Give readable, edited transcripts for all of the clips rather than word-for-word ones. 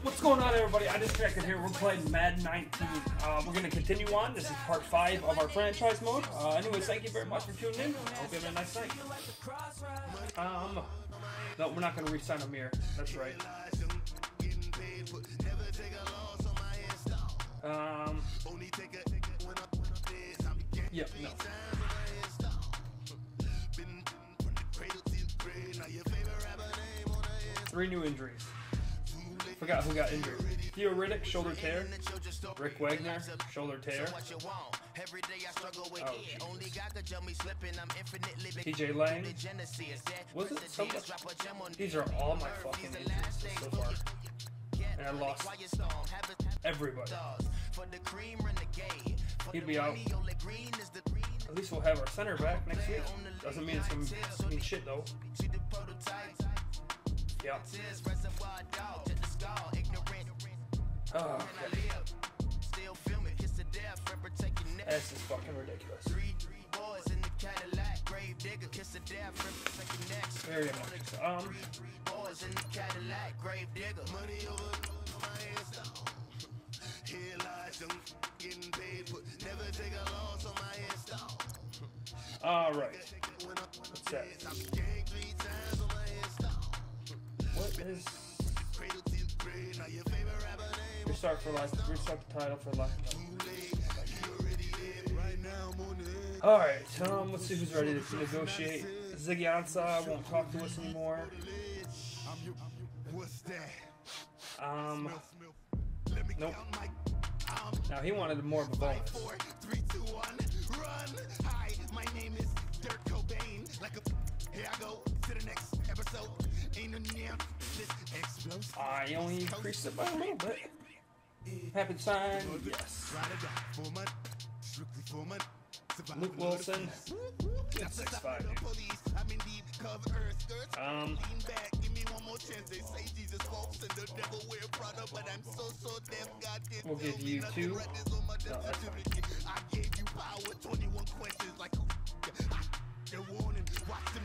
What's going on, everybody? I disconnected here. We're playing Madden 19. We're going to continue on. This is part 5 of our franchise mode. Anyways, thank you very much for tuning in. I hope you have a nice night. No, we're not going to re-sign Amir. That's right. Yeah, no. Three new injuries. Forgot who got injured. Theo Riddick, shoulder tear. Rick Wagner, shoulder tear. Oh, TJ Lang. Was it somebody? These are all my fucking injuries so far. And I lost everybody. He'd be out. At least we'll have our center back next week. Doesn't mean it's going to mean shit though. Yeah. Oh, okay. This is fucking ridiculous. Very much. All right. What's that? What is? Restart for life. Restart the title for life. All right. Let's see who's ready to negotiate. Ziggy Ansah won't talk to us anymore. Nope. Now he wanted more of a bonus. I only increased it by a little bit. Happy to sign, yes. Luke Wilson, 6'5", we'll give you 2. No, that's fine.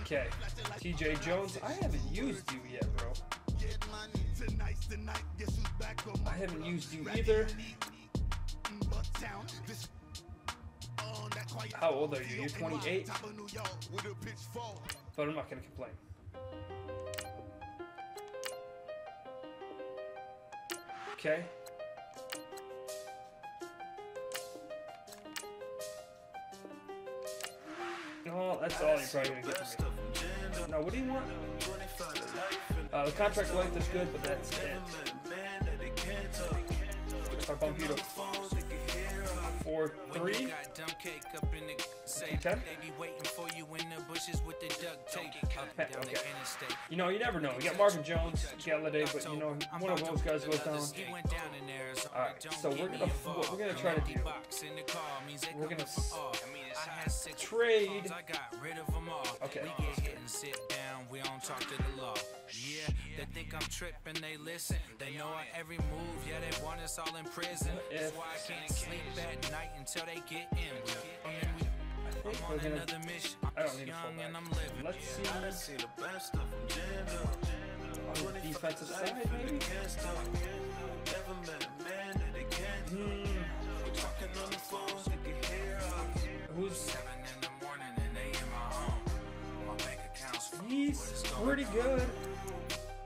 Okay, TJ Jones, I haven't used you yet, bro. I haven't used you either. How old are you? You're 28? But I'm not going to complain. Okay. Oh, that's all you're probably going to get from me. Now, what do you want? The contract length is good, but that's it. If I bump you to 4-3, okay. Okay. You know, you never know. You got Marvin Jones, Galladay, but you know, one of those guys goes down. Alright, so what we're gonna try to do. We're gonna trade. Okay. We don't talk to the law. Yeah, they think I'm tripping, they listen. They know our every move, yeah, they want us all in prison. That's why I can't sleep at night until they get in. I'm on another mission. I don't need young and I'm living. Let's see the best of them. On the defensive side, maybe? Who's 7 in the morning and they in my home. My bank account's he's pretty good.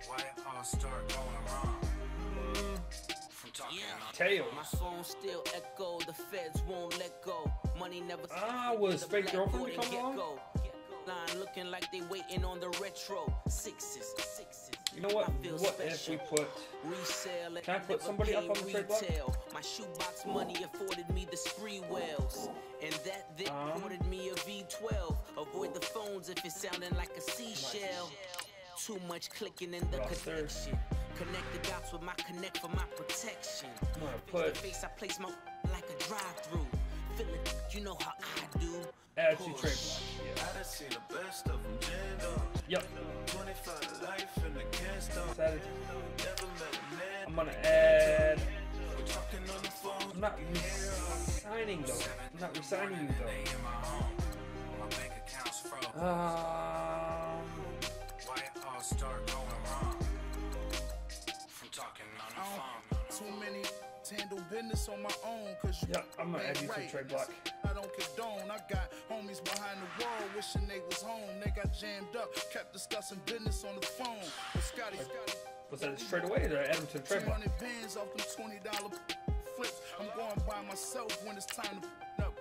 Why it all start going wrong? Tails. My phone still echo, the feds won't let go. Money never was fake girlfriend come along? Looking like they waiting on the retro. Sixes. You know what? What if we put? Can I put somebody up on the trade block? My shoebox money afforded me the spree wells, and that Vic afforded me a V12. Avoid the phones if it's sounding like a seashell. Too much clicking in the connection. Connect the dots with my connect for my protection. I'm gonna put face. I place my like a drive-through. Feeling, you know how I do. Add to trade block. Yeah. I see the best of them jammed up. Yep. 25 life in the can't stop. I'm gonna add. I'm not resigning though. I'm not resigning you though. Why it all start going wrong? From talking on the Too many to handle business on my own. Cause you I'm gonna add you to trade block. I don't condone. I got homies behind the wall wishing they was home. They got jammed up, kept discussing business on the phone. But Scotty. Was that straight away or did I add him to the trade block? 200 bands off them $20 flips. I'm going by myself when it's time to up.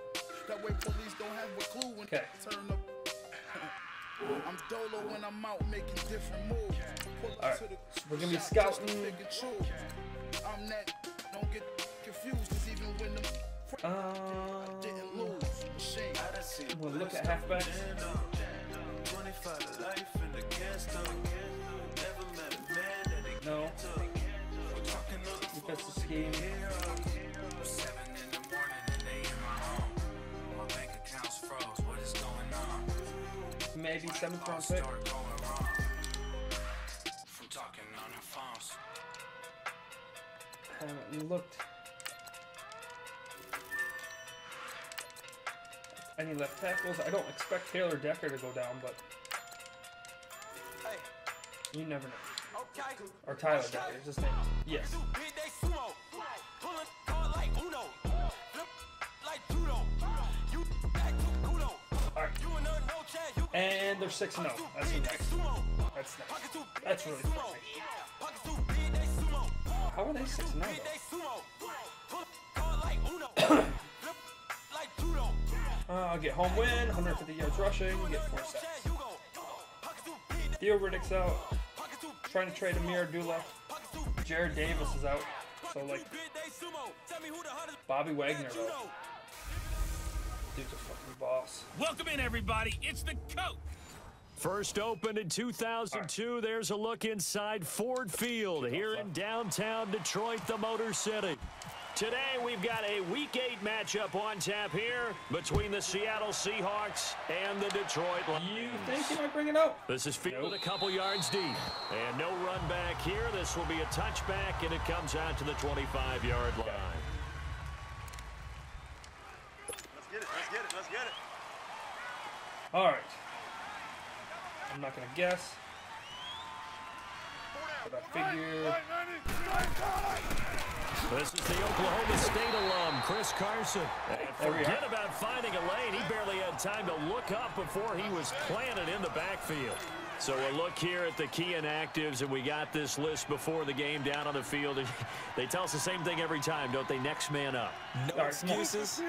That way police don't have a clue when they turn up. I'm dolo when I'm out making different moves. Alright, so we're gonna be scouting. I'm that, don't get confused, cause even when the didn't lose. We'll look at halfbacks. No. That's the scheme. Maybe 7th round pick. Haven't looked. Any left tackles? I don't expect Taylor Decker to go down, but you never know. Or Tyler Decker is his name. Yes. Alright. And they're 6-0. That's nice. That's nice. That's really funny. How are they 6-0 though? I'll get home win, 150 yards rushing, get 4 sacks. Theo Riddick's out. Trying to trade Amir Abdullah. Jared Davis is out. So like Bobby Wagner though. Dude's a fucking boss. Welcome in everybody, it's the coach. First opened in 2002, there's a look inside Ford Field here in downtown Detroit, the Motor City. Today we've got a Week 8 matchup on tap here between the Seattle Seahawks and the Detroit Lions. You think he might bring it out? This is fielded a couple yards deep. And no run back here. This will be a touchback, and it comes out to the 25-yard line. Let's get it, let's get it, let's get it. All right. I'm not going to guess. But I figure... This is the Oklahoma State alum, Chris Carson. Forget about finding a lane. He barely had time to look up before he was planted in the backfield. So a look here at the key inactives, and we got this list before the game down on the field. They tell us the same thing every time, don't they? Next man up. No excuses.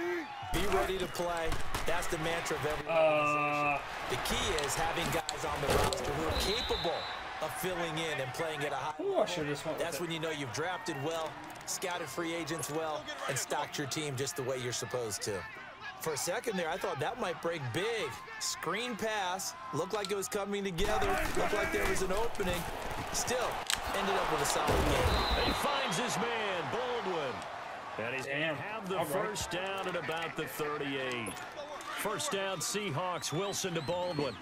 Be ready to play. That's the mantra of every organization. The key is having guys on the roster who are capable of filling in and playing at a high level. That's when you know you've drafted well, scouted free agents well, and stocked your team just the way you're supposed to. For a second there, I thought that might break big. Screen pass, looked like it was coming together, looked like there was an opening. Still, ended up with a solid game. He finds his man, Baldwin. And he's going to have the first down at about the 38. First down, Seahawks, Wilson to Baldwin.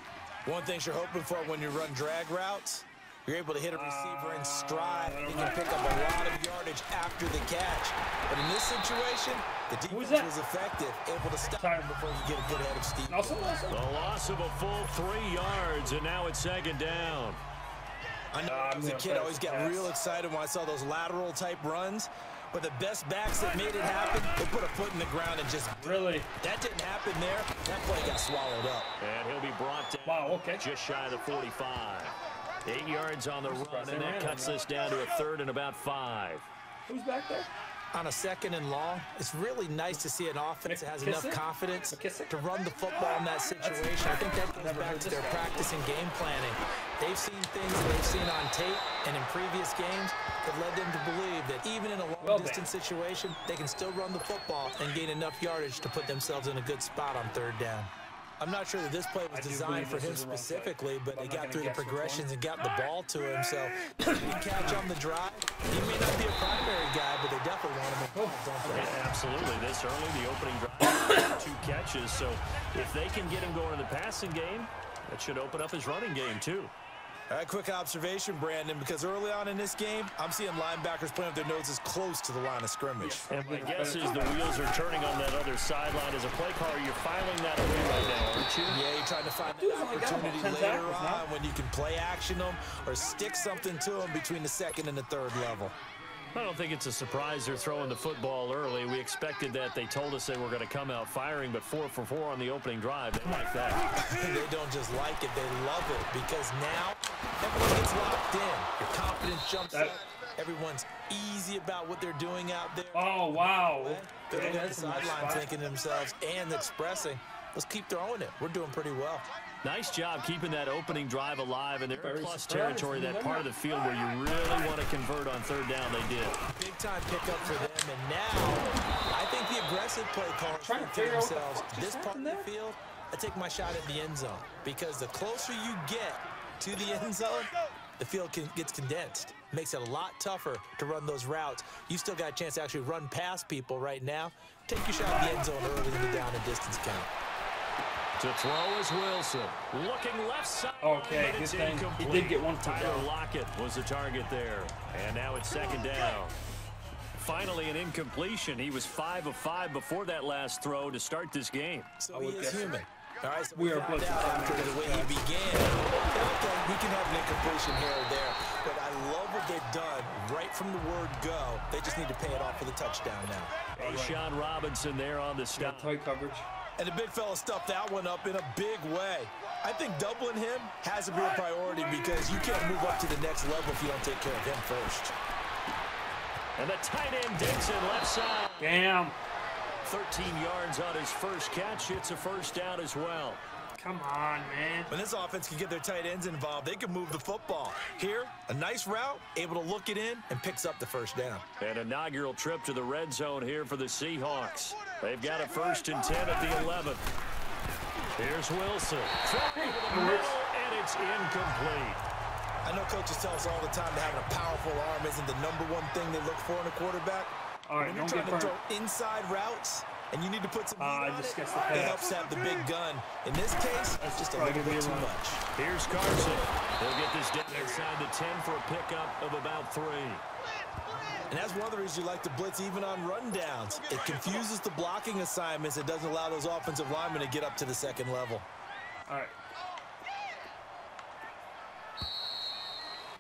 One thing you're hoping for when you run drag routes, you're able to hit a receiver in stride, and you can pick up a lot of yardage after the catch. But in this situation, the defense was effective, able to stop him before you get a good head of steam. The loss of a full 3 yards, and now it's second down. I know as a kid, I always got real excited when I saw those lateral type runs. But the best backs that made it happen, they put a foot in the ground and just... Really? That didn't happen there. That play got swallowed up. And he'll be brought down just shy of the 45. 8 yards on the run, and that cuts this down to a 3rd and about 5. Who's back there? On a 2nd and long, it's really nice to see an offense that has enough confidence to run the football in that situation. I think that goes back to their practice and game planning. They've seen things that they've seen on tape and in previous games that led them to believe that even in a long-distance situation, they can still run the football and gain enough yardage to put themselves in a good spot on 3rd down. I'm not sure that this play was designed for him specifically, but they got through the progressions and got the ball to him. So he can catch on the drive. He may not be a primary guy, but they definitely want him involved, don't they? Yeah, absolutely. This early, the opening drive, 2 catches. So if they can get him going in the passing game, that should open up his running game too. All right, quick observation, Brandon, because early on in this game, I'm seeing linebackers playing with their noses close to the line of scrimmage. And my guess is the wheels are turning on that other sideline. As a play caller, you're filing that away right now, aren't you? Yeah, you're trying to find an opportunity later on when you can play action them or stick something to them between the 2nd and the 3rd level. I don't think it's a surprise they're throwing the football early. We expected that. They told us they were going to come out firing, but 4 for 4 on the opening drive. They like that. They don't just like it, they love it, because now everyone gets locked in. Your confidence jumps up. Everyone's easy about what they're doing out there. Oh, wow. They're looking at the sideline thinking to themselves and expressing, let's keep throwing it. We're doing pretty well. Nice job keeping that opening drive alive, and they're in plus territory, that part of the field where you really want to convert on third down. They did. Big time pickup for them, and now I think the aggressive play callers trying to figure themselves, out this part of the field, I take my shot at the end zone, because the closer you get to the end zone, the field gets condensed. Makes it a lot tougher to run those routes. You still got a chance to actually run past people right now. Take your shot at the end zone early in the down and distance count. To throw is Wilson. Looking left side. Okay, good thing. He did get one. Tyler Lockett was the target there. And now it's second down. Finally, an incompletion. He was 5 of 5 before that last throw to start this game. So he is human. All right, so we are found out after the way he began. Okay, he can have an incompletion here or there, but I love what they've done right from the word go. They just need to pay it off for the touchdown now. Sean Robinson there on the stop. Tight coverage. And the big fella stuffed that one up in a big way. I think doubling him has to be a priority, because you can't move up to the next level if you don't take care of him first. And the tight end Dixon left side. Damn. 13 yards on his first catch. It's a first down as well. Come on, man. When this offense can get their tight ends involved, they can move the football. Here, a nice route, able to look it in, and picks up the first down. An inaugural trip to the red zone here for the Seahawks. They've got a 1st and 10 at the 11th. Here's Wilson. And it's incomplete. I know coaches tell us all the time that having a powerful arm isn't the #1 thing they look for in a quarterback. All right, when you're trying to throw inside routes and you need to put some heat on it, it helps have the big gun. In this case, it's just a little bit too much. Here's Carson. He'll get this down inside the 10 for a pickup of about 3. And that's one of the reasons you like to blitz even on rundowns. It confuses the blocking assignments. It doesn't allow those offensive linemen to get up to the second level. All right.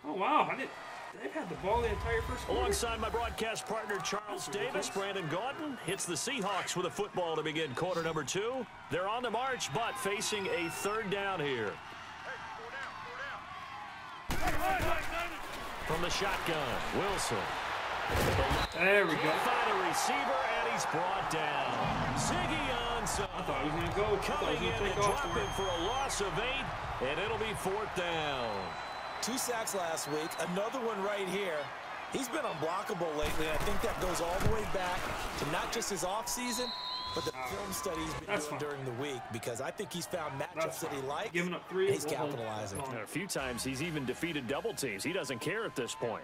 Oh, wow. They've had the ball the entire first quarter. Alongside my broadcast partner, Charles Davis, Brandon Gaudin hits the Seahawks with a football to begin quarter number 2. They're on the march, but facing a third down here. From the shotgun, Wilson. There we go. Find a receiver, and he's brought down. Ziggy Ansah. I thought he was going to go. Coming in and dropping for a loss of 8, and it'll be 4th down. 2 sacks last week, another one right here. He's been unblockable lately, and I think that goes all the way back to not just his offseason, but the film study he's been doing during the week, because I think he's found matchups that he likes, giving up 3, and he's capitalizing. And a few times he's even defeated double teams. He doesn't care at this point.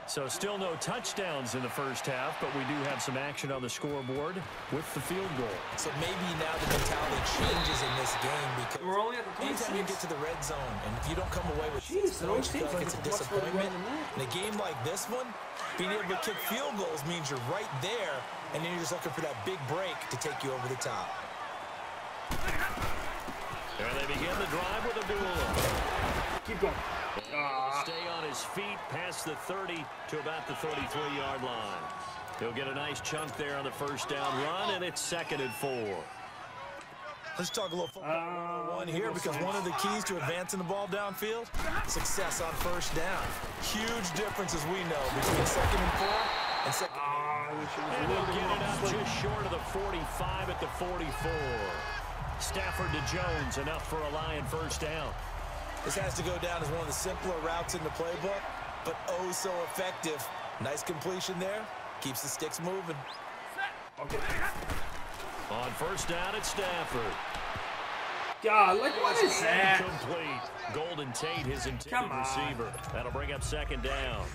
So still no touchdowns in the first half, but we do have some action on the scoreboard with the field goal. So maybe now the mentality changes in this game, because we're only at the anytime you get to the red zone and if you don't come away with 6 points, you feel like it's a disappointment. In a game like this one, being able to kick field goals means you're right there, and then you're just looking for that big break to take you over the top. And they begin the drive with a duel. Keep going. Stay on his feet past the 30 to about the 33-yard line. He'll get a nice chunk there on the first down run, and it's 2nd and 4. Let's talk a little football one here, because one of the keys to advancing the ball downfield, success on first down. Huge difference, as we know, between 2nd and 4 and 2nd and they'll get it up just short of the 45 at the 44. Stafford to Jones, enough for a Lion first down. This has to go down as one of the simpler routes in the playbook, but oh so effective. Nice completion there. Keeps the sticks moving. Okay. On first down, it's Stafford. God, like, what is that? Incomplete. Golden Tate, his intended receiver. That'll bring up 2nd down.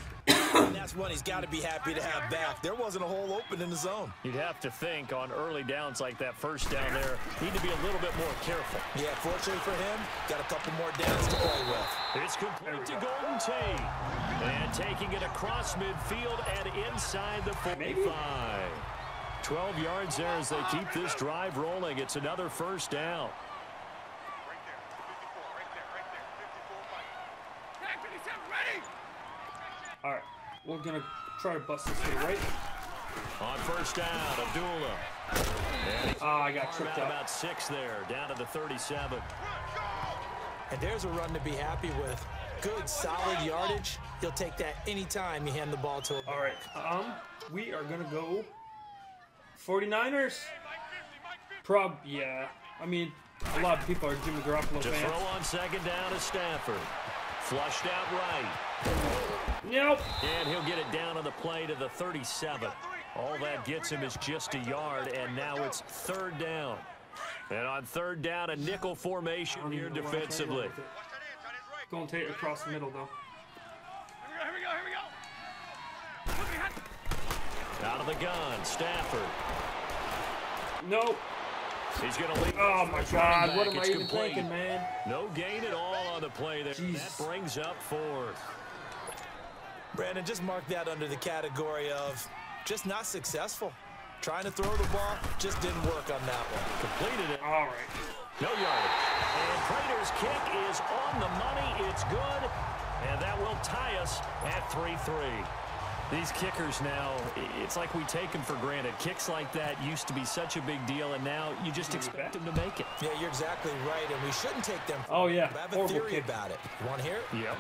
And that's one he's got to be happy to have back. There wasn't a hole open in the zone. You'd have to think on early downs like that first down there, need to be a little bit more careful. Yeah, fortunately for him, got a couple more downs to play with. It's complete to Golden Tate. And taking it across midfield and inside the 45. 12 yards there as they keep this drive rolling. It's another first down. All right, we're going to Try to bust this to the right. On first down, Abdullah. I got tripped up. About 6 there, down to the 37. And there's a run to be happy with. Good, solid yardage. He'll take that anytime you hand the ball to him. All right, we are going to go 49ers. Yeah. I mean, a lot of people are Jimmy Garoppolo To fans. throw on second down to Stafford. Flushed out right. Nope. And he'll get it down on the play to the 37. All that gets him is just a yard, and now it's third down. And on third down, a nickel formation here defensively. Going to take it across the middle, though. Here we go. Out of the gun, Stafford. Nope. He's going to lead. Oh, my God. What am I even thinking, man? No gain at all on the play there. Jeez. That brings up 4th. Brandon, just mark that under the category of just not successful. Trying to throw the ball, just didn't work on that one. Completed it. All right. No yardage. And Prater's kick is on the money. It's good. And that will tie us at 3-3. These kickers now, it's like we take them for granted. Kicks like that used to be such a big deal, and now you just expect them to make it. Yeah, you're exactly right, and we shouldn't take them for Oh, yeah. I have a theory about it. You want to hear it? Yep.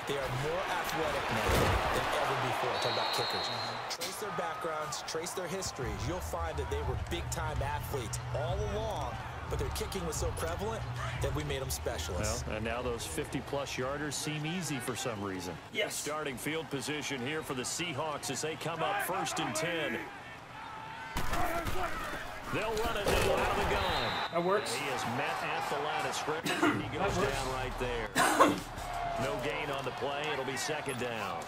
They are more athletic now than ever before. Talk about kickers. Trace their backgrounds, trace their histories. You'll find that they were big-time athletes all along, but their kicking was so prevalent that we made them specialists. Well, and now those 50-plus yarders seem easy for some reason. Yes. Starting field position here for the Seahawks as they come up 1st and 10. They'll run it now out of the gun. That works. He is met at the line of scrimmage, and he goes down right there. No gain on the play. It'll be 2nd down.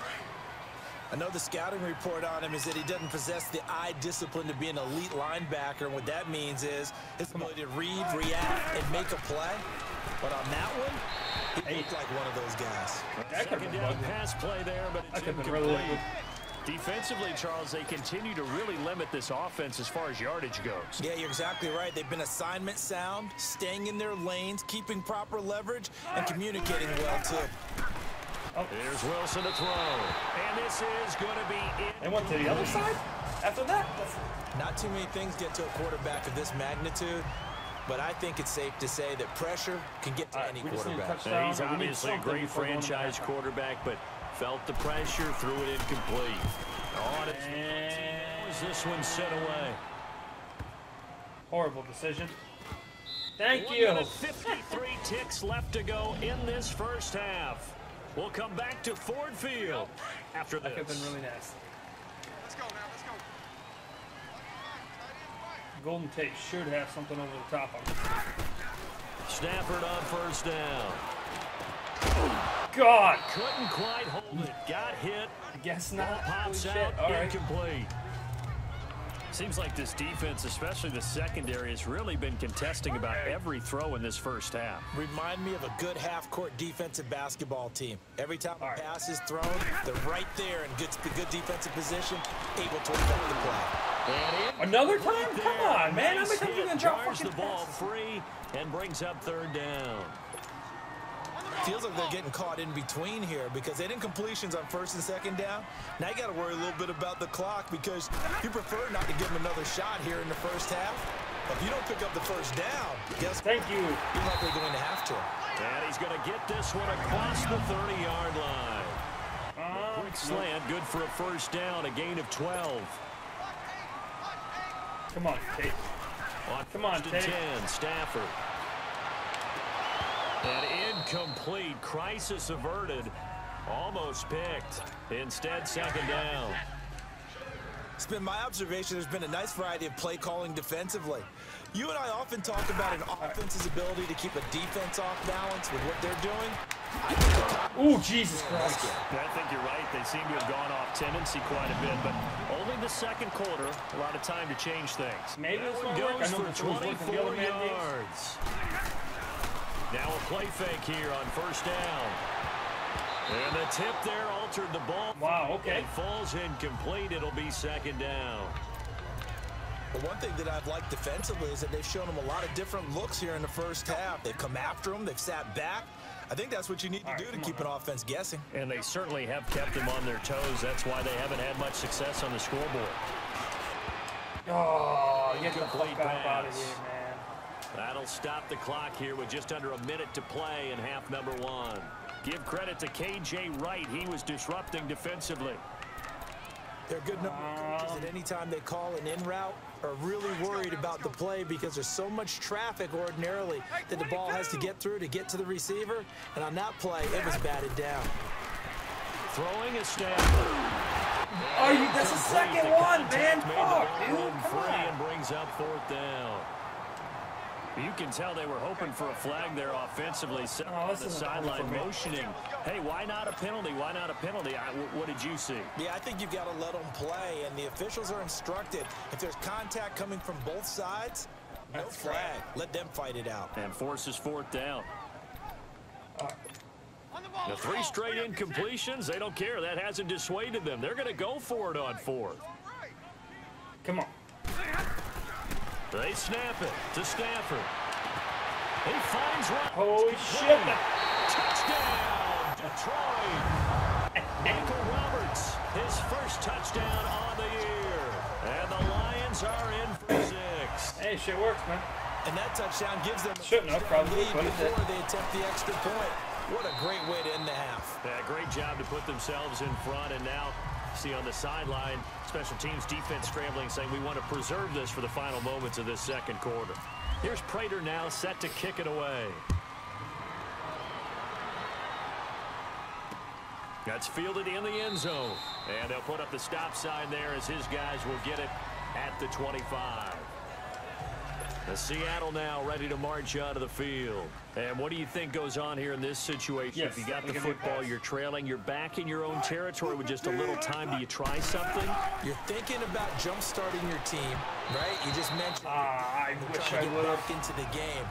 I know the scouting report on him is that he doesn't possess the eye discipline to be an elite linebacker. And what that means is his ability to read, react, and make a play. But on that one, he looked like one of those guys. Second down pass play there, but it's incomplete. Defensively, Charles, they continue to really limit this offense as far as yardage goes. Yeah, you're exactly right. They've been assignment sound, staying in their lanes, keeping proper leverage, and communicating well, too. Here's Wilson to throw. And this is going to be in. They went to the other side after that? Not too many things get to a quarterback of this magnitude, but I think it's safe to say that pressure can get to any quarterback. He's obviously a great franchise quarterback, but felt the pressure, threw it incomplete. On it. And this one set away. Horrible decision. Thank you. 53 ticks left to go in this first half. We'll come back to Ford Field after this. That could have been really nasty. Let's go now, let's go. Golden Tate should have something over the top of him. Stafford on first down. God! Couldn't quite hold it. Got hit. I guess not. Pops Holy out. shit. All right. Incomplete. Seems like this defense, especially the secondary, has really been contesting about every throw in this first half. Remind me of a good half-court defensive basketball team. Every time a pass is thrown, they're right there in good defensive position, able to affect the play. Another time? Come on, man. How many times are you going to drop Jars fucking the ball passes? free and brings up third down. Feels like they're getting caught in between here because they didn't completions on first and second down. Now you got to worry a little bit about the clock because you prefer not to give them another shot here in the first half. But if you don't pick up the first down, guess what? Thank you. You're likely going to have to. And he's going to get this one across the 30-yard line. Quick slant, good for a first down, a gain of 12. Come on, Tate. Come on, Tate. 10, Stafford. And incomplete. Crisis averted. Almost picked. Instead, second down. It's been my observation there's been a nice variety of play calling defensively. You and I often talk about an offense's ability to keep a defense off balance with what they're doing. Ooh, Jesus Christ. I think you're right. They seem to have gone off tendency quite a bit, but only the second quarter. A lot of time to change things. Maybe this one goes work. I know for the tools work in the 24 other man games. yards. Now a play fake here on first down. And the tip there altered the ball. Wow, okay. It falls incomplete. It'll be second down. But one thing that I've liked defensively is that they've shown them a lot of different looks here in the first half. They've come after them. They've sat back. I think that's what you need to do to keep an offense guessing. And they certainly have kept them on their toes. That's why they haven't had much success on the scoreboard. Oh, get the fuck out of here, man. That'll stop the clock here with just under a minute to play in half number 1. Give credit to K.J. Wright. He was disrupting defensively. They're good number coaches at any time they call an in route are really worried about the play because there's so much traffic ordinarily that the ball has to get through to get to the receiver. And on that play, it was batted down. Throwing a snap. Oh, that's the second one, man. Fuck, dude. Come on. And brings up 4th down. You can tell they were hoping for a flag there offensively. On the sideline motioning. Hey, why not a penalty? Why not a penalty? What did you see? Yeah, I think you've got to let them play, and the officials are instructed. If there's contact coming from both sides, no flag. Let them fight it out. And forces 4th down. The 3 straight incompletions, they don't care. That hasn't dissuaded them. They're going to go for it on 4th. Come on. They snap it to Stafford. He finds one. Holy shit. Touchdown, Detroit. Michael Roberts, his first touchdown on the year. And the Lions are in for 6. Hey, shit works, man. And that touchdown gives them a probably lead before they attempt the extra point. What a great way to end the half. Yeah, great job to put themselves in front, and now see on the sideline, special teams defense scrambling, saying we want to preserve this for the final moments of this second quarter. Here's Prater now set to kick it away. That's fielded in the end zone. And they'll put up the stop sign there as his guys will get it at the 25. The Seattle now ready to march out of the field. And what do you think goes on here in this situation? Yes, if you got the football, you're trailing, you're back in your own territory with just a little time. Do you try something? You're thinking about jump-starting your team, right? You just mentioned I wish I trying to would get have back into the game.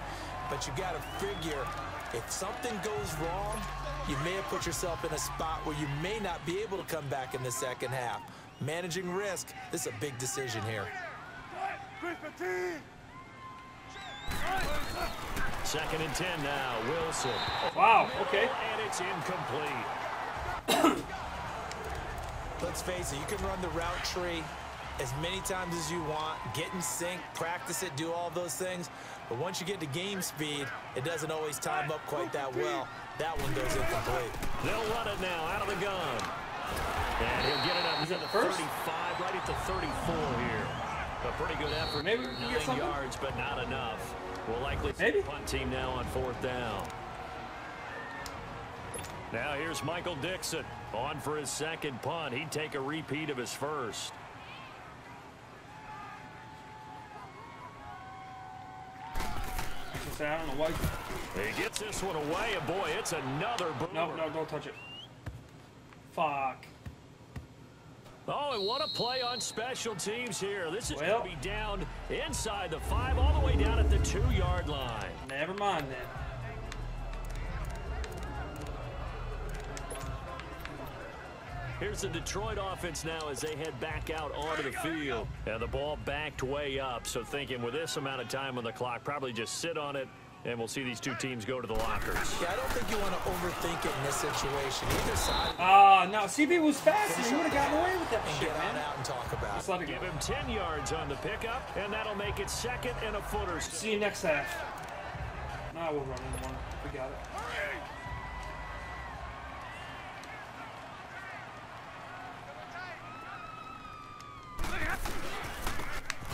But you got to figure, if something goes wrong, you may have put yourself in a spot where you may not be able to come back in the second half. Managing risk, this is a big decision here. 2nd and 10 now. Wilson. Wow, okay. And it's incomplete. Let's face it, you can run the route tree as many times as you want, get in sync, practice it, do all those things. But once you get to game speed, it doesn't always time up quite that well. That one goes incomplete. They'll run it now out of the gun. And he'll get it up to the 35, right at the 34 here. A pretty good effort. Maybe we can get 9 yards, but not enough. We'll likely see the punt team now on 4th down. Now here's Michael Dixon on for his second punt. He'd take a repeat of his first. I don't know why. He gets this one away, and boy, it's another boomer. No, don't touch it. Fuck. Oh, and what a play on special teams here. This is going to be down inside the 5, all the way down at the 2-yard line. Never mind then. Here's the Detroit offense now as they head back out onto the field. And the ball backed way up, so thinking with this amount of time on the clock, probably just sit on it, and we'll see these two teams go to the lockers. Yeah, I don't think you want to overthink it in this situation. Either side. No, CB was faster. He would have gotten away with that shit, get man. out and talk about it. Give him 10 yards on the pickup, and that'll make it 2nd and a footer. See you next half. Nah, we'll run in one. We got it.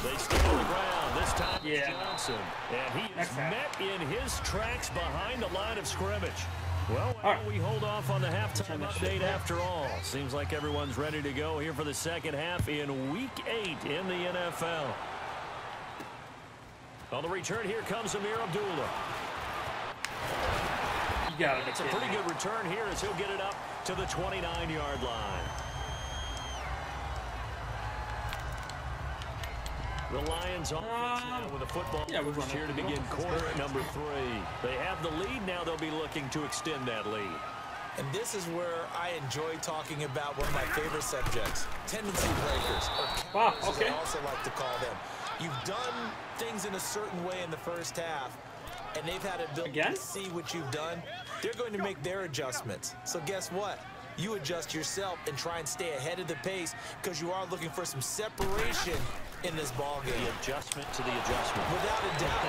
They stay on the ground. This time it's Johnson. And he is met in his tracks behind the line of scrimmage. Well, we hold off on the halftime update after all. Seems like everyone's ready to go here for the second half in Week 8 in the NFL. On the return, here comes Amir Abdullah. You got it. It's a pretty good return here as he'll get it up to the 29-yard line. The Lions offense now with a football here to begin quarter number 3. They have the lead. Now they'll be looking to extend that lead. And this is where I enjoy talking about one of my favorite subjects, tendency breakers, or counters, as I also like to call them. You've done things in a certain way in the first half, and they've had a ability to see what you've done, they're going to make their adjustments. So guess what? You adjust yourself and try and stay ahead of the pace because you are looking for some separation in this ball game. The adjustment to the adjustment. Without a doubt.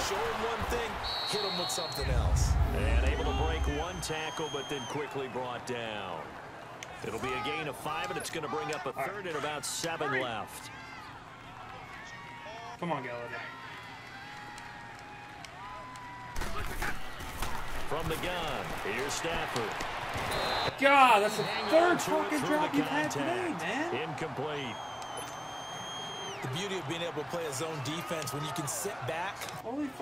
Show him one thing, hit him with something else. And able to break one tackle, but then quickly brought down. It'll be a gain of 5, and it's going to bring up a third and about 7 left. Come on, Gallagher. From the gun, here's Stafford. God, that's the third fucking drop you've had today, man. Incomplete. The beauty of being able to play a zone defense when you can sit back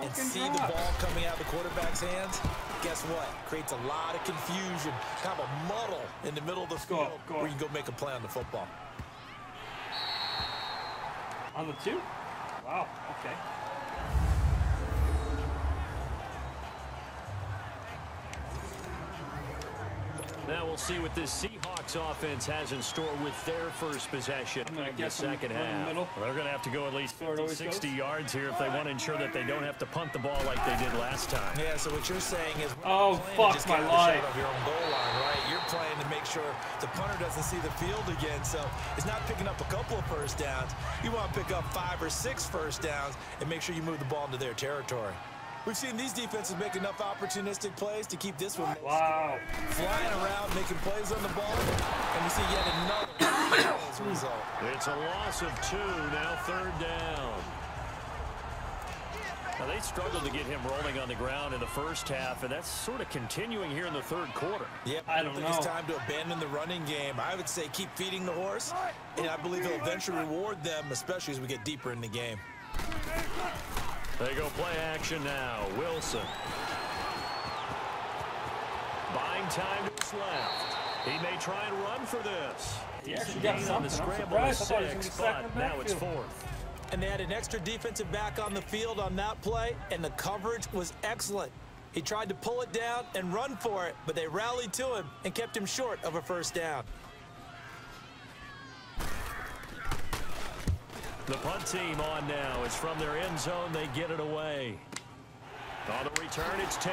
and see drop. the ball coming out of the quarterback's hands, guess what? Creates a lot of confusion, kind of a muddle in the middle of the field where you can go make a play on the football. On the 2? Wow, okay. Now we'll see what this Seahawks offense has in store with their first possession in the second half. They're going to have to go at least 60 yards here if they want to ensure that they don't have to punt the ball like they did last time. Yeah, so what you're saying is, oh, fuck my life. Of your own goal line, right? You're playing to make sure the punter doesn't see the field again, so it's not picking up a couple of first downs. You want to pick up 5 or 6 first downs and make sure you move the ball into their territory. We've seen these defenses make enough opportunistic plays to keep this one flying around, making plays on the ball, and we see yet another as a result. It's a loss of 2, now 3rd down. Now they struggled to get him rolling on the ground in the first half, and that's sort of continuing here in the 3rd quarter. Yeah, I don't think it's time to abandon the running game. I would say keep feeding the horse, and I believe he'll eventually reward them, especially as we get deeper in the game. They go play action now. Wilson. Buying time to his left. He may try and run for this. He actually got something. On the scramble I'm to surprised. 6, but now it's 4th. And they had an extra defensive back on the field on that play, and the coverage was excellent. He tried to pull it down and run for it, but they rallied to him and kept him short of a first down. The punt team on now. It's from their end zone. They get it away. On the return, it's Tate.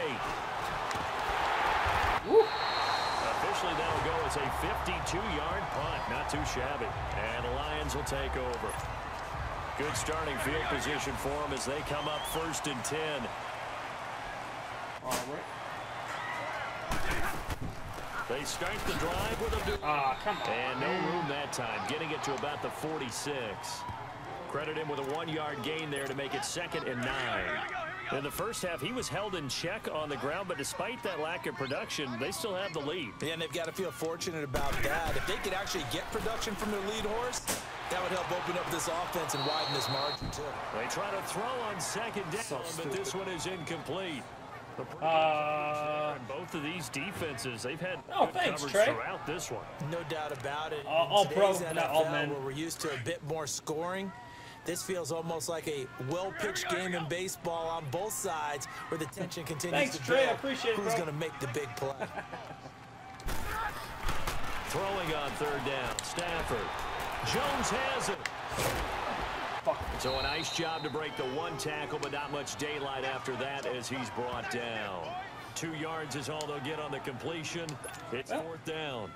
Woo. Officially, that'll go as a 52-yard punt. Not too shabby. And the Lions will take over. Good starting field position for them as they come up 1st and 10. All right. They start the drive with a... come on. And no room that time. Getting it to about the 46. Credit him with a 1-yard gain there to make it 2nd and 9. In the first half, he was held in check on the ground, but despite that lack of production, they still have the lead. Yeah, and they've got to feel fortunate about that. If they could actually get production from their lead horse, that would help open up this offense and widen this margin, too. They try to throw on 2nd down, but this one is incomplete. Both of these defenses, they've had thanks, coverage Trey. throughout this one. No doubt about it. All pro, NFL, all men. Where we're used to a bit more scoring, this feels almost like a well-pitched game in baseball on both sides where the tension continues to build. Trey, I appreciate it, Who's going to make the big play? Throwing on 3rd down, Stafford. Jones has it. So a nice job to break the 1 tackle, but not much daylight after that as he's brought down. 2 yards is all they'll get on the completion. It's 4th down.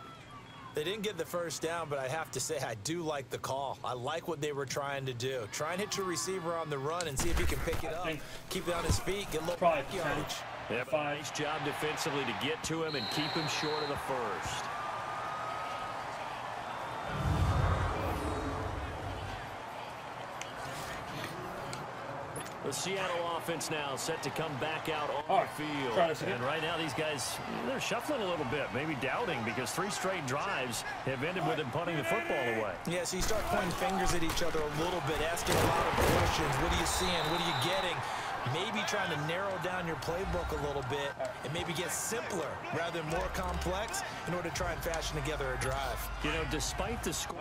They didn't get the first down, but I have to say I do like the call. I like what they were trying to do. Try and hit your receiver on the run and see if he can pick it up. Keep it on his feet, get a little yardage. Yep, a nice job defensively to get to him and keep him short of the first. The Seattle offense now set to come back out on the field. And right now these guys, they're shuffling a little bit, maybe doubting, because 3 straight drives have ended with them punting the football away. Yeah, so you start pointing fingers at each other a little bit, asking a lot of questions. What are you seeing? What are you getting? Maybe trying to narrow down your playbook a little bit and maybe get simpler rather than more complex in order to try and fashion together a drive. You know, despite the score,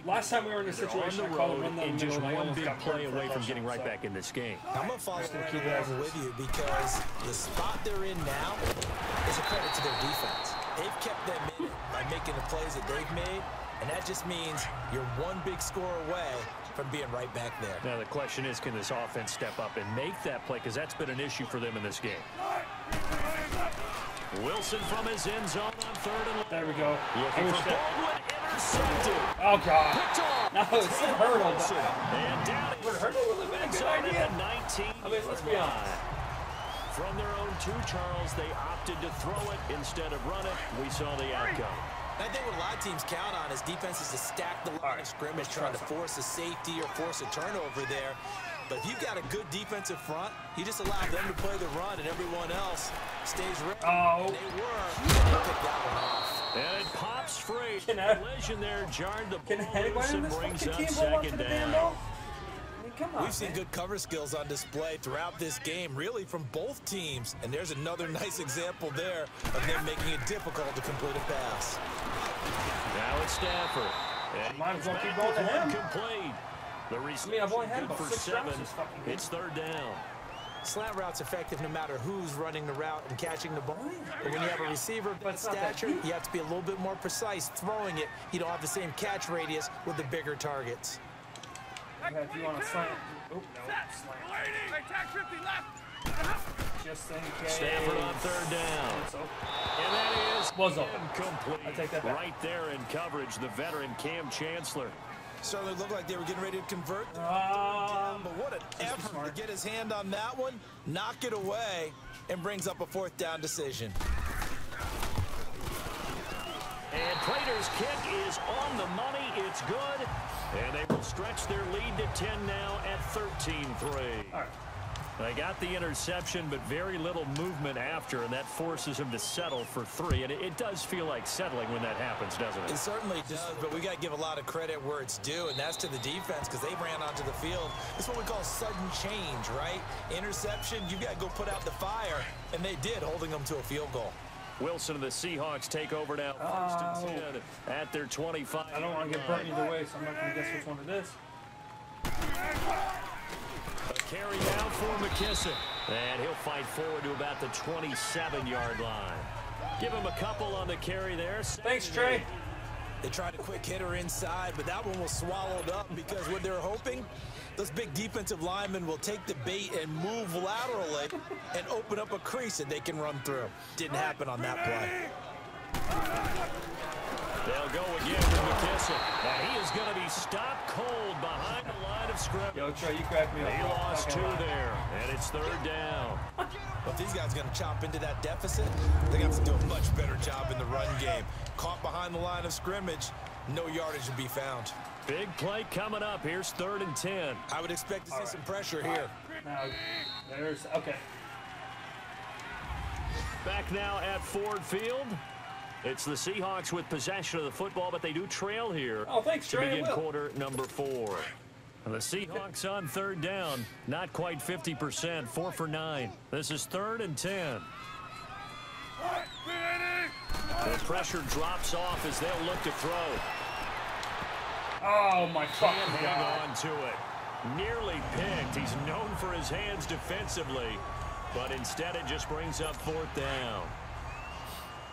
last time we were in a situation, I called him in just one big play away from getting right back in this game. I'm going to follow along with you because the spot they're in now is a credit to their defense. They've kept them in it by making the plays that they've made, And that just means you're one big score away from being right back there. Now the question is, can this offense step up and make that play? Because that's been an issue for them in this game. Wilson from his end zone on 3rd and long. There we go. Looking for Baldwin, intercepted. Oh, God. Picked off. No, it's still Hurdle. And down Would Hurdle really been a good idea? 19. I mean, let's be honest. From their own 2, Charles, they opted to throw it instead of run it. We saw the outcome. I think what a lot of teams count on is defenses to stack the line of scrimmage, trying to force a safety or force a turnover there. But if you've got a good defensive front, you just allow them to play the run and everyone else stays ready. Oh. And they were. They picked that one off. And it pops free. Collision there jarred the ball. Can anybody in this brings fucking up team hold on to 2nd the damn down. ball? I mean, come on, We've seen good cover skills on display throughout this game, really from both teams. And there's another nice example there of them making it difficult to complete a pass. Now it's Stafford. And might as well keep going to him. Complete. The I've only had good about for 6 7. routes this fucking game. It's 3rd down. Slant route's effective no matter who's running the route and catching the ball. But when you have a receiver of that stature, you have to be a little bit more precise throwing it. You don't have the same catch radius with the bigger targets. Okay, if you want to slant. Oh, no. Slant. Hey, tag 50 left. Just in case. Stafford on 3rd down. So, And that is was open. incomplete. I take that back. Right there in coverage, the veteran Cam Chancellor. Certainly looked like they were getting ready to convert. But what an effort to get his hand on that one, knock it away, and brings up a 4th down decision. And Prater's kick is on the money. It's good. And they will stretch their lead to 10 now at 13-3. All right. They got the interception, but very little movement after, and that forces him to settle for 3. And it does feel like settling when that happens, doesn't it? It certainly does, but we got to give a lot of credit where it's due, and that's to the defense because they ran onto the field. It's what we call sudden change, right? Interception, you got to go put out the fire, and they did, holding them to a field goal. Wilson and the Seahawks take over now, 1st and 10 at their 25. I don't want to get burnt either way, so I'm not going to guess which one it is. A carry out for McKissick. And he'll fight forward to about the 27-yard line. Give him a couple on the carry there. Thanks, Trey. They tried a quick hitter inside, but that one was swallowed up because what they're hoping, those big defensive linemen will take the bait and move laterally and open up a crease that they can run through. Didn't happen on that play. They'll go again with McKissick. And he is going to be stopped cold behind the line of scrimmage. Yo, Trey, you cracked me up. He lost 2 there, and it's 3rd down. But these guys are going to chop into that deficit. They're going to have to do a much better job in the run game. Caught behind the line of scrimmage, no yardage to be found. Big play coming up. Here's 3rd and 10. I would expect to see some pressure here. Now, there's, okay. Back now at Ford Field. It's the Seahawks with possession of the football, but they do trail here. Oh, thanks, to Trey. begin quarter number 4. And the Seahawks on 3rd down, not quite 50%, 4 for 9. This is 3rd and 10. The pressure drops off as they'll look to throw. Oh, my fucking Can't God. hang on to it. Nearly picked. He's known for his hands defensively, but instead it just brings up 4th down.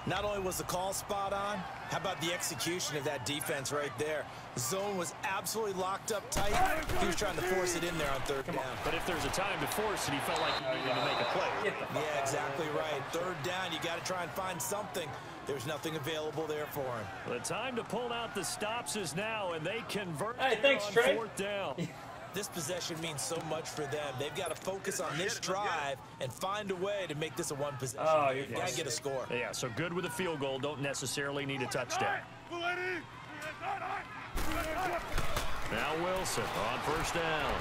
Not only was the call spot on, how about the execution of that defense right there? The zone was absolutely locked up tight. He was trying to force it in there on 3rd down. But if there's a time to force it, he felt like he needed to make a play. Yeah, exactly right. 3rd down, you got to try and find something. There's nothing available there for him. The time to pull out the stops is now, and they convert Hey, thanks, on Trey. 4th down. This possession means so much for them. They've got to focus on this drive and find a way to make this a 1 possession. Oh, you're got to get a score. Yeah, so good with a field goal. Don't necessarily need a touchdown. Now Wilson on 1st down.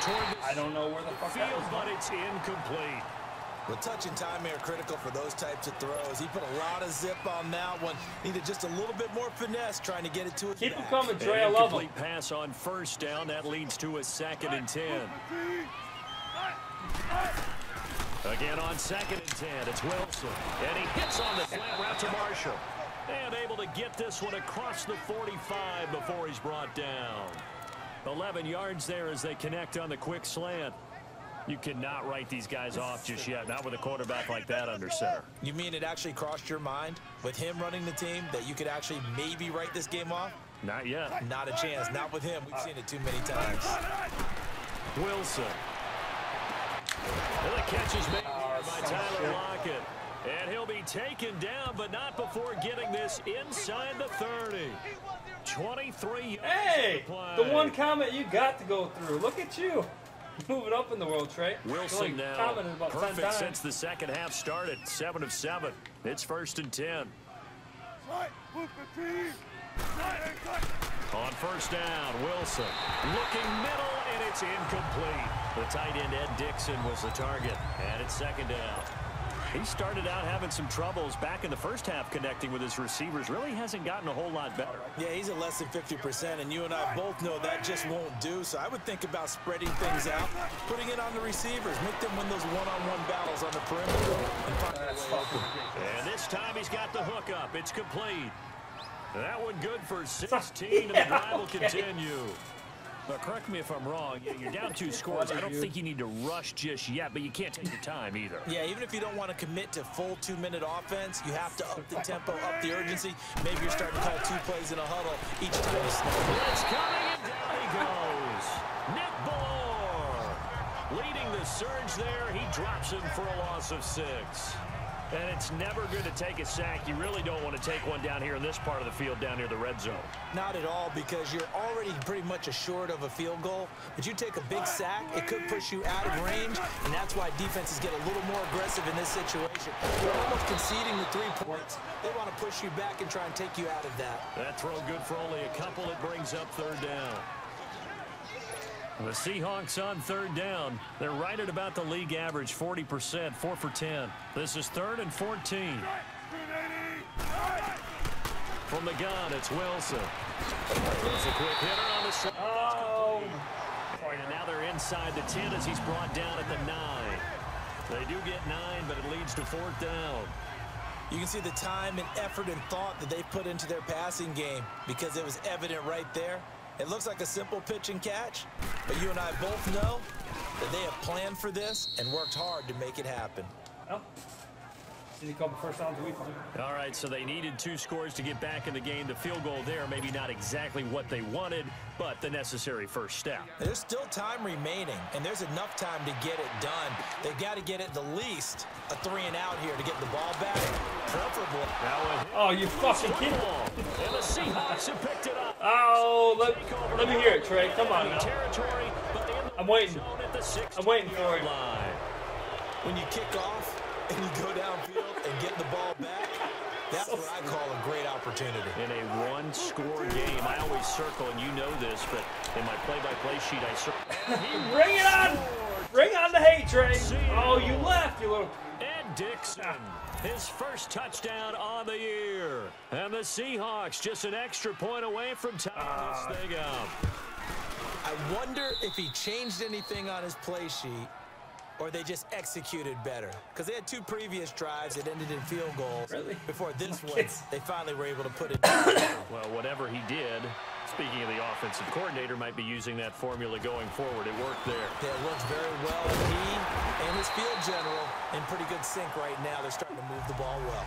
Toward the I don't know where the fuck that field, was. but it's incomplete. Well, touch and time are critical for those types of throws. He put a lot of zip on that one. Needed just a little bit more finesse trying to get it to his Keep back. him coming, Trey. I An love him. incomplete pass on 1st down. That leads to a 2nd and 10. Again on 2nd and 10, it's Wilson. And he hits on the slant route to Marshall. And able to get this one across the 45 before he's brought down. 11 yards there as they connect on the quick slant. You cannot write these guys off just yet, not with a quarterback like that under center. You mean it actually crossed your mind with him running the team that you could actually maybe write this game off? Not yet. Not a chance. Not with him. We've seen it too many times. Wilson. And the catch is made by Tyler Lockett. And he'll be taken down, but not before getting this inside the 30. 23 yards. Hey, the one comment you got to go through. Look at you. Moving up in the world, Trey. Wilson now perfect since the second half started. 7 of 7. It's 1st and 10. On first down, Wilson looking middle, and it's incomplete. The tight end, Ed Dixon, was the target, and it's 2nd down. He started out having some troubles back in the first half connecting with his receivers. Really hasn't gotten a whole lot better. Yeah, he's at less than 50%, and you and I both know that just won't do. So I would think about spreading things out, putting it on the receivers, make them win those one-on-one battles on the perimeter. And this time he's got the hook up. It's complete. That one good for 16, and the drive will continue. But correct me if I'm wrong, you're down 2 scores. I don't think you need to rush just yet, but you can't take your time either. Yeah, even if you don't want to commit to full 2-minute offense, you have to up the tempo, up the urgency. Maybe you're starting to call 2 plays in a huddle each time you snap. It's coming, and down he goes. Nick Ballore leading the surge there. He drops him for a loss of 6. And it's never good to take a sack. You really don't want to take one down here in this part of the field, down near the red zone. Not at all, because you're already pretty much assured of a field goal. But you take a big sack, it could push you out of range, and that's why defenses get a little more aggressive in this situation. You're almost conceding the 3 points. They want to push you back and try and take you out of that. That throw good for only a couple. It brings up 3rd down. The Seahawks on 3rd down. They're right at about the league average, 40%, 4 for 10. This is 3rd and 14. From the gun, it's Wilson. There's a quick hitter on the side. Oh. And now they're inside the 10 as he's brought down at the 9. They do get 9, but it leads to 4th down. You can see the time and effort and thought that they put into their passing game because it was evident right there. It looks like a simple pitch and catch, but you and I both know that they have planned for this and worked hard to make it happen. Oh. See a couple first downs a week. All right, so they needed 2 scores to get back in the game. The field goal there, maybe not exactly what they wanted, but the necessary first step. There's still time remaining, and there's enough time to get it done. They've got to get at the least a 3 and out here to get the ball back. Preferably. Oh, you fucking kidding me. And the Seahawks have picked it up. Oh, let me hear it, Trey. Come on now. Territory, but I'm waiting. I'm waiting for it. When you kick off and you go downfield and get the ball back, that's what I call a great opportunity. In a 1-score game, I always circle, and you know this, but in my play-by-play sheet, I circle. Bring it on! Bring on the hate, Trey! Oh, you left, you little... Ed Dixon, his first touchdown on the year. And the Seahawks just an extra point away from tying this thing up. I wonder if he changed anything on his play sheet or they just executed better. Because they had 2 previous drives that ended in field goals. Really? Before this one, they finally were able to put it Well, whatever he did, speaking of the offensive coordinator, might be using that formula going forward. It worked there. Yeah, it works very well. He and his field general in pretty good sync right now. They're starting to move the ball well.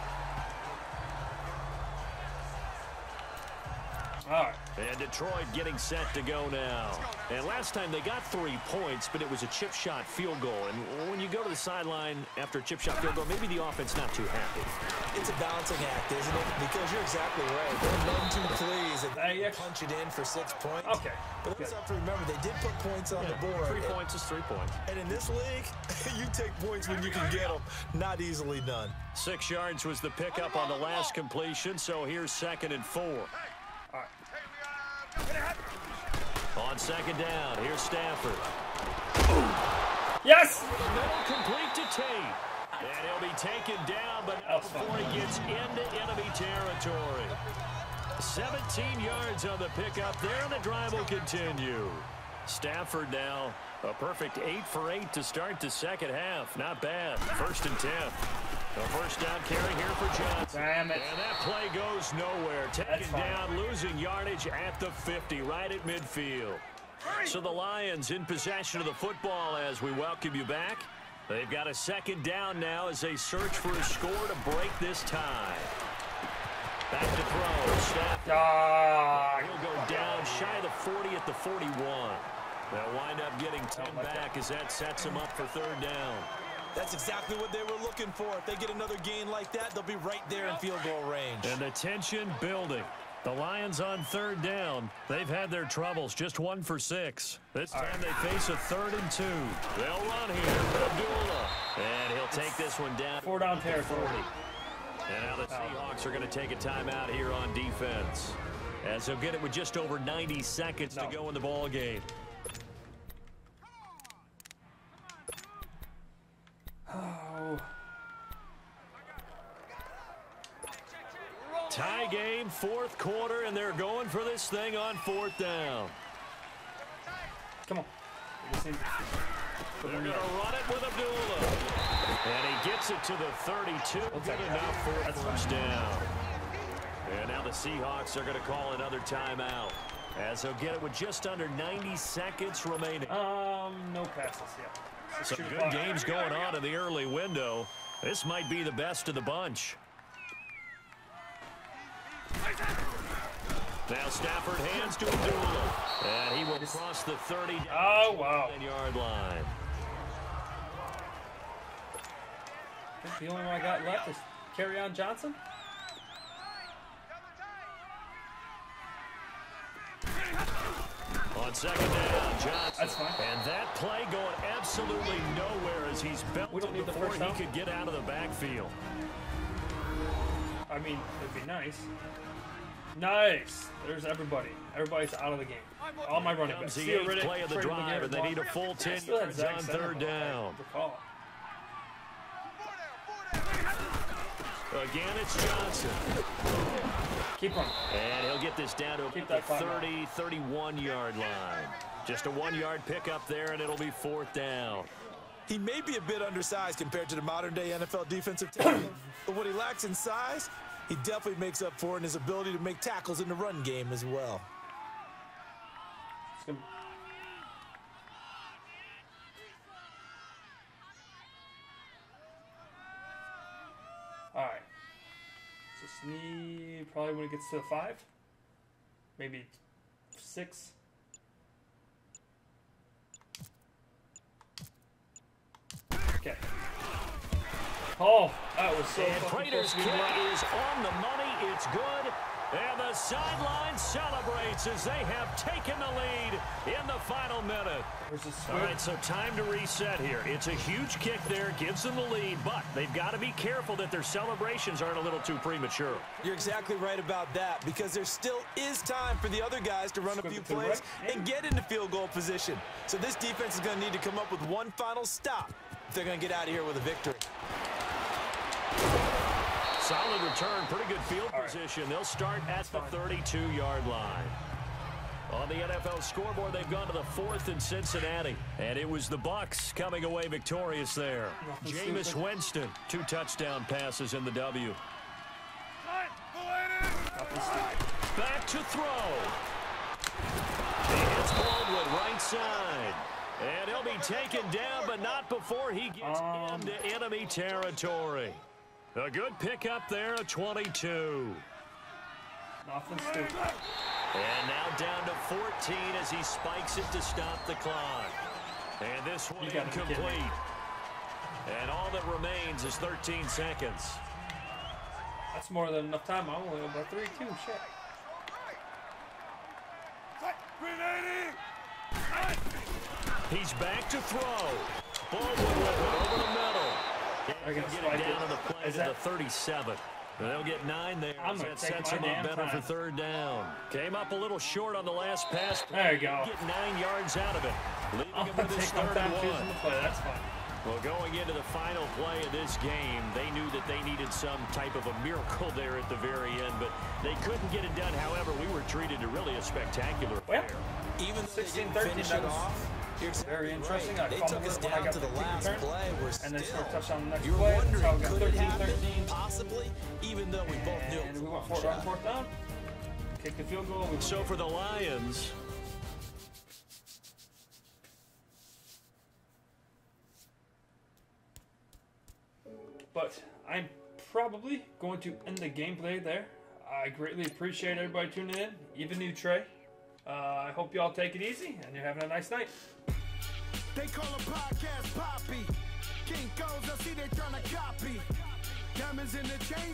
All right. And Detroit getting set to go now. And last time they got 3 points, but it was a chip shot field goal. And when you go to the sideline after a chip shot field goal, maybe the offense not too happy. It's a balancing act, isn't it? Because you're exactly right. They're run 2 plays and punch it in for 6 points. Okay. But let's have to remember, they did put points on the board. 3 points is 3 points. And in this league, you take points when you can get them. Not easily done. 6 yards was the pickup on the last completion, so here's 2nd and 4. On 2nd down, here's Stafford. Yes! Middle complete to Tate. And he'll be taken down, but not before he gets into enemy territory. 17 yards on the pickup there, and the drive will continue. Stafford now a perfect 8 for 8 to start the second half. Not bad. 1st and 10. A first down carry here for Johnson. Damn it. And that play goes nowhere. Taken down, losing yardage at the 50, right at midfield. So the Lions in possession of the football as we welcome you back. They've got a second down now as they search for a score to break this tie. Back to throw. Snap. He'll go down shy of the 40 at the 41. They'll wind up getting 10 back as that sets them up for third down. That's exactly what they were looking for. If they get another gain like that, they'll be right there in field goal range. And the tension building. The Lions on third down. They've had their troubles, just 1 for 6. This time they face a 3rd and 2. They'll run here. Abdullah. And he'll take this one down. 4 down territory. And now the Seahawks are going to take a timeout here on defense, as they'll get it with just over 90 seconds to go in the ball game. Oh. Tie game, 4th quarter, and they're going for this thing on 4th down. Come on. They're going to run it with Abdullah. And he gets it to the 32. Good enough for a first down. And now the Seahawks are going to call another timeout, as they'll get it with just under 90 seconds remaining. No passes yet. Some good games going on in the early window. This might be the best of the bunch. Now Stafford hands to Abdullah, and he will cross the 30-yard line. I think the only one I got left is Kerryon Johnson. On second down, Johnson. That's fine. And that play going absolutely nowhere as he's belted before he could get out of the backfield. I mean, it'd be nice. Nice. There's everybody. Everybody's out of the game. All my running backs. The 8th play of the drive, and they need a full 10 yards on third down. Again, it's Johnson. Keep running. And he'll get this down to the 30, 31-yard line. Just a 1-yard pickup there, and it'll be 4th down. He may be a bit undersized compared to the modern-day NFL defensive tackle, but what he lacks in size, he definitely makes up for in his ability to make tackles in the run game as well. All right. So Snee probably when it gets to the 5, maybe 6. Okay. Oh, that was so and Prater's kick is on the money. It's good. And the sideline celebrates as they have taken the lead in the final minute. All right, so time to reset here. It's a huge kick there, gives them the lead, but they've got to be careful that their celebrations aren't a little too premature. You're exactly right about that, because there still is time for the other guys to run a few plays and get into field goal position. So this defense is going to need to come up with one final stop if they're going to get out of here with a victory. Solid return, pretty good field position. They'll start at the 32-yard line. On the NFL scoreboard, they've gone to the 4th in Cincinnati. And it was the Bucs coming away victorious there. Jameis Winston, 2 touchdown passes in the W. Back to throw. He hits Baldwin right side. And he'll be taken down, but not before he gets into enemy territory. A good pickup there, a 22. Nothing stupid. And now down to 14 as he spikes it to stop the clock. And this one incomplete. And all that remains is 13 seconds. That's more than enough time. I'm only about 3-2. Shit. He's back to throw. Baldwin with it over the middle. They're going to get it down to the play to the 37. They'll get 9 there. That sets them up better for third down. Came up a little short on the last pass. There you go. Get 9 yards out of it. Leaving him with his third and 1. That's fine. Well, going into the final play of this game, they knew that they needed some type of a miracle there at the very end, but they couldn't get it done. However, we were treated to really a spectacular affair. Even 16-13, that was very interesting. They took us down to the last play. And then scored a touchdown on the next you're play. wondering, That's how we could it got happen? 13-13. Possibly, even though we both knew. And we went fourth down. Kicked the field goal. So for the Lions, But I'm probably going to end the gameplay there. I greatly appreciate everybody tuning in, even you, Trey. I hope you all take it easy, and you're having a nice night. They call a podcast Poppy. King goes, I see they trying to copy. Diamonds in the chain.